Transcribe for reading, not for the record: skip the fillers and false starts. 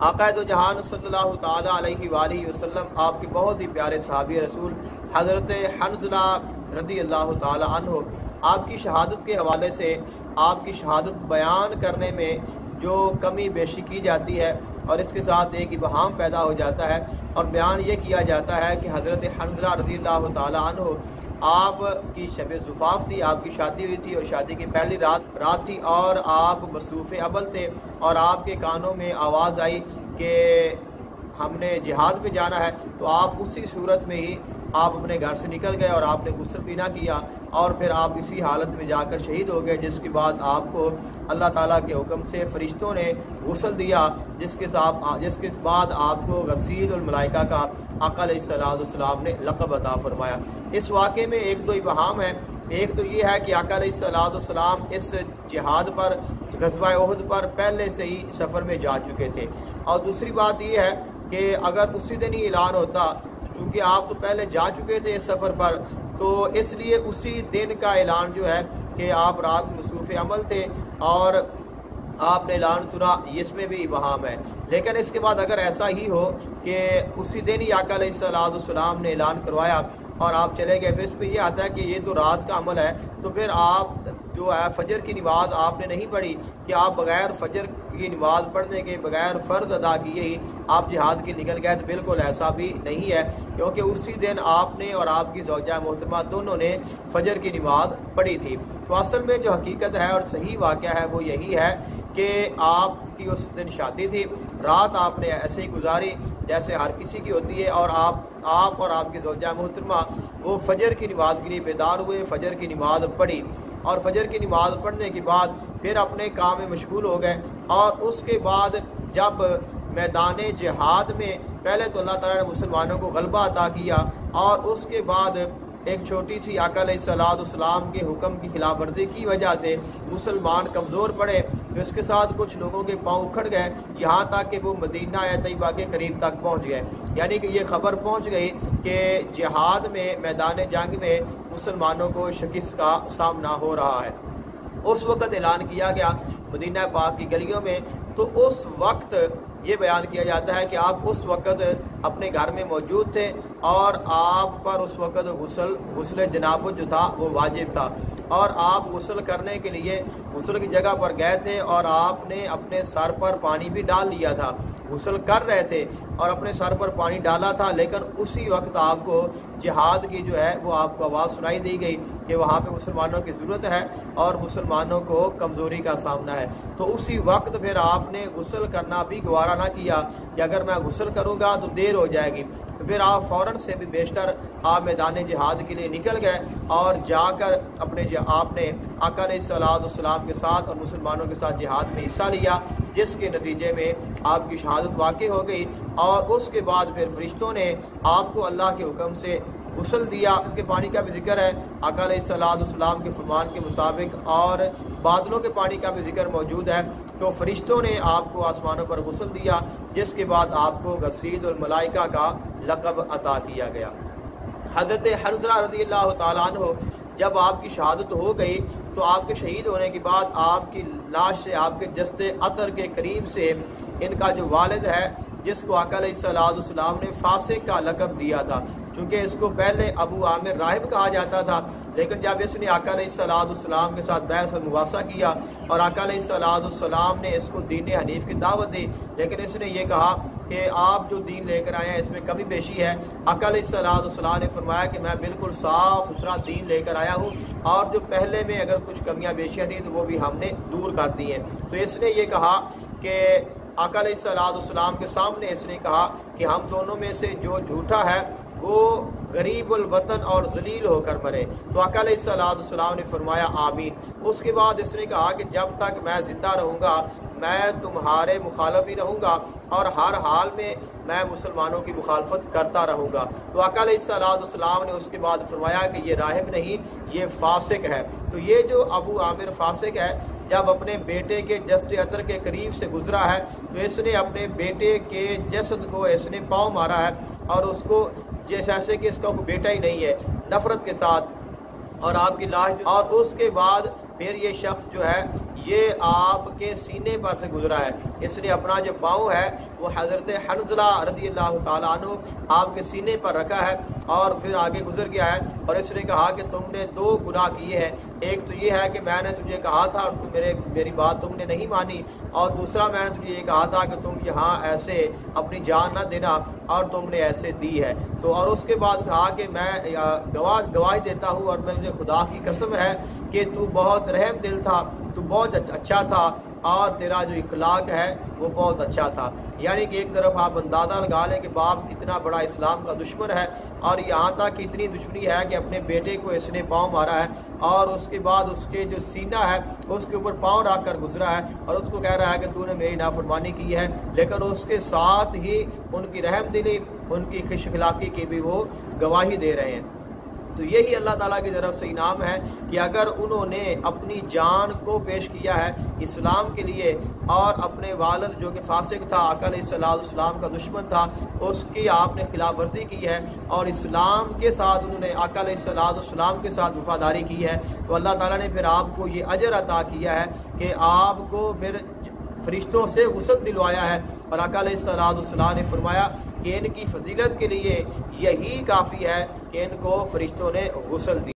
آقا دو جہان صلی اللہ تعالیٰ علیہ وآلہ وسلم آپ کے بہت ہی پیارے صحابی رسول حضرت حنظلہ رضی اللہ تعالیٰ عنہ آپ کی شہادت کے حوالے سے آپ کی شہادت بیان کرنے میں جو کمی بیشی کی جاتی ہے اور اس کے ساتھ ایک ابہام پیدا ہو جاتا ہے اور بیان یہ کیا جاتا ہے کہ حضرت حنظلہ رضی اللہ تعالیٰ عنہ آپ کی شب زفاف تھی، آپ کی شادی ہوئی تھی اور شادی کی پہلی رات تھی اور آپ مصروف عمل تھے اور آپ کے کانوں میں آواز آئی کہ ہم نے جہاد پہ جانا ہے، تو آپ اسی صورت میں ہی آپ اپنے گھر سے نکل گئے اور آپ نے غسل بھی نہ کیا اور پھر آپ اسی حالت میں جا کر شہید ہو گئے، جس کے بعد آپ کو اللہ تعالیٰ کے حکم سے فرشتوں نے غسل دیا، جس کے بعد آپ کو غسیل الملائکہ کا آقا علیہ السلام نے لقب عطا فرمایا۔ اس واقعے میں ایک دو ابہام ہے، ایک تو یہ ہے کہ آقا علیہ السلام اس جہاد پر غزوہ احد پر پہلے سے ہی سفر میں جا چکے تھے، اور دوسری بات یہ ہے کہ اگر اسی دن ہی اعلان ہوتا، چونکہ آپ تو پہلے جا چکے تھے اس سفر پر، تو اس لیے اسی دن کا اعلان جو ہے کہ آپ رات مصروف عمل تھے اور آپ نے اعلان سنا، اس میں بھی ابہام ہے۔ لیکن اس کے بعد اگر ایسا ہی ہو کہ اسی دن ہی آقا علیہ السلام نے اعلان کروایا اور آپ چلے گئے، پھر اس پہ یہ آتا ہے کہ یہ تو رات کا عمل ہے، تو پھر آپ جو ہے فجر کی نماز آپ نے نہیں پڑھی کہ آپ بغیر فجر کی نماز پڑھنے کے، بغیر فرض ادا کیے ہی آپ جہاد کے نکل گئے، تو بالکل ایسا بھی نہیں ہے، کیونکہ اسی دن آپ نے اور آپ کی زوجہ محترمہ دونوں نے فجر کی نماز پڑھی تھی۔ تو اصل میں جو حقیقت ہے اور صحیح واقعہ ہے وہ یہی ہے کہ آپ کی اس دن شادی تھی، رات آپ نے ایسے ہی گزاری جیسے ہر کسی کی ہوتی ہے، اور آپ اور آپ کی زوجہ محترمہ وہ فجر کی نماز کے لیے بیدار ہوئے، فجر کی نماز پڑھی، اور فجر کی نماز پڑھنے کے بعد پھر اپنے کام میں مشغول ہو گئے، اور اس کے بعد جب میدان جہاد میں پہلے تو اللہ تعالیٰ نے مسلمانوں کو غلبہ عطا کیا، اور اس کے بعد ایک چھوٹی سی آقا علیہ السلام کے حکم کی خلاف ورزی کی وجہ سے مسلمان کمزور پڑے، تو اس کے ساتھ کچھ لوگوں کے پاؤں اکھڑ گئے، یہاں تک کہ وہ مدینہ طیبہ کے قریب تک پہنچ گئے، یعنی کہ یہ خبر پہنچ گئی کہ جہاد میں، میدان جنگ میں مسلمانوں کو شکست کا سامنا ہو رہا ہے۔ اس وقت اعلان کیا گیا مدینہ پاک کی گلیوں میں، تو اس وقت یہ بیان کیا جاتا ہے کہ آپ اس وقت اپنے گھر میں موجود تھے اور آپ پر اس وقت غسل جنابت جو تھا وہ واجب تھا، اور آپ غسل کرنے کے لیے غسل کی جگہ پر گئے تھے اور آپ نے اپنے سر پر پانی بھی ڈال لیا تھا، غسل کر رہے تھے اور اپنے سر پر پانی ڈالا تھا، لیکن اسی وقت آپ کو جہاد کی جو ہے وہ آپ کو آواز سنائی دی گئی کہ وہاں پہ مسلمانوں کی ضرورت ہے اور مسلمانوں کو کمزوری کا سامنا ہے۔ تو اسی وقت پھر آپ نے غسل کرنا بھی گوارا نہ کیا کہ اگر میں غسل کروں گا تو دیر ہو جائے گی، تو پھر آپ فوراً سے بھی بیشتر آپ میدان جہاد کے لیے نکل گئے اور جا کر آپ نے آقا علیہ السلام کے ساتھ اور مسلمانوں کے ساتھ جہاد میں حصہ لیا، جس کے نتیجے میں آپ کی شہادت واقع ہو گئی، اور اس کے بعد پھر فرشتوں نے آپ کو اللہ کے حکم سے غسل دیا۔ کے پانی کا بھی ذکر ہے آقا علیہ السلام کے فرمان کے مطابق، اور بادلوں کے پانی کا بھی ذکر موجود ہے، تو فرشتوں نے آپ کو آسمانوں پر غسل دیا، جس کے بعد آپ کو غسیل الملائکہ کا لقب عطا کیا گیا۔ حضرت حنظلہ رضی اللہ تعالیٰ عنہ جب آپ کی شہادت ہو گئی تو آپ کے شہید ہونے کے بعد آپ کی لاش سے، آپ کے جسد عطر کے قریب سے ان کا جو والد ہے، جس کو آقا علیہ السلام نے فاسق کا لقب دیا تھا، چونکہ اس کو پہلے ابو عامر راہب کہا جاتا تھا، لیکن جب اس نے آقا علیہ السلام کے ساتھ بحث اور مباحثہ کیا اور آقا علیہ السلام نے اس کو دین حنیف کی دعوت دی، لیکن اس نے یہ کہا کہ آپ جو دین لے کر آئے ہیں اس میں کمی بیشی ہے۔ آقا علیہ السلام نے فرمایا کہ میں بالکل صاف ستھرا دین لے کر آیا ہوں، اور جو پہلے میں اگر کچھ کمیاں بیشیاں تھیں تو وہ بھی ہم نے دور کر دی ہیں۔ تو اس نے یہ کہا کہ آقا علیہ السلام کے سامنے اس نے کہا کہ ہم دونوں میں سے جو جھوٹا ہے وہ غریب الوطن اور ذلیل ہو کر مرے، تو آقا علیہ السلام نے فرمایا آمین۔ اس کے بعد اس نے کہا کہ جب تک میں زندہ رہوں گا میں تمہارے مخالف ہی رہوں گا اور ہر حال میں میں مسلمانوں کی مخالفت کرتا رہوں گا۔ تو آقا علیہ السلام نے اس کے بعد فرمایا کہ یہ راہب نہیں، یہ فاسق ہے۔ تو یہ جو ابو عامر فاسق ہے، جب اپنے بیٹے کے جسد عطر کے قریب سے گزرا ہے تو اس نے اپنے بیٹے کے جسد کو اس نے پاؤں مارا ہے، اور اس کو جیسے کہ اس کا کوئی بیٹا ہی نہیں ہے، نفرت کے ساتھ، اور آپ کی لاش، اور اس کے بعد پھر یہ شخص جو ہے یہ آپ کے سینے پر سے گزرا ہے، اس نے اپنا جو پاؤں ہے وہ حضرت حنظلہ رضی اللہ تعالیٰ عنہ آپ کے سینے پر رکھا ہے اور پھر آگے گزر گیا ہے، اور اس نے کہا کہ تم نے دو گناہ کیے ہیں، ایک تو یہ ہے کہ میں نے تجھے کہا تھا اور میری بات تم نے نہیں مانی، اور دوسرا میں نے تجھے یہ کہا تھا کہ تم یہاں ایسے اپنی جان نہ دینا اور تم نے ایسے دی ہے۔ تو اور اس کے بعد کہا کہ میں گواہی دیتا ہوں اور مجھے خدا کی قسم ہے کہ تو بہت رحم دل تھا، تو بہت اچھا تھا اور تیرا جو اخلاق ہے وہ بہت اچھا تھا۔ یعنی کہ ایک طرف آپ اندازہ لگا لیں کہ باپ کتنا بڑا اسلام کا دشمن ہے، اور یہاں تک کہ اتنی دشمنی ہے کہ اپنے بیٹے کو اس نے پاؤں مارا ہے، اور اس کے بعد اس کے جو سینہ ہے اس کے اوپر پاؤں رکھ کر گزرا ہے اور اس کو کہہ رہا ہے کہ تو نے میری نافرمانی کی ہے، لیکن اس کے ساتھ ہی ان کی رحم دلی، ان کی خوش اخلاقی کی بھی وہ گواہی دے رہے ہیں۔ تو یہی اللہ تعالیٰ کی طرف سے انعام ہے کہ اگر انہوں نے اپنی جان کو پیش کیا ہے اسلام کے لیے، اور اپنے والد جو کہ فاسق تھا، آقا علیہ السلام کا دشمن تھا، اس کی آپ نے خلاف ورزی کی ہے اور اسلام کے ساتھ انہوں نے آقا علیہ السلام کے ساتھ وفاداری کی ہے، تو اللہ تعالیٰ نے پھر آپ کو یہ اجر عطا کیا ہے کہ آپ کو پھر فرشتوں سے غسل دلوایا ہے، اور آقا علیہ السلام نے فرمایا کہ ان کی فضیلت کے لیے یہی کافی ہے کہ ان کو فرشتوں نے غسل دیا۔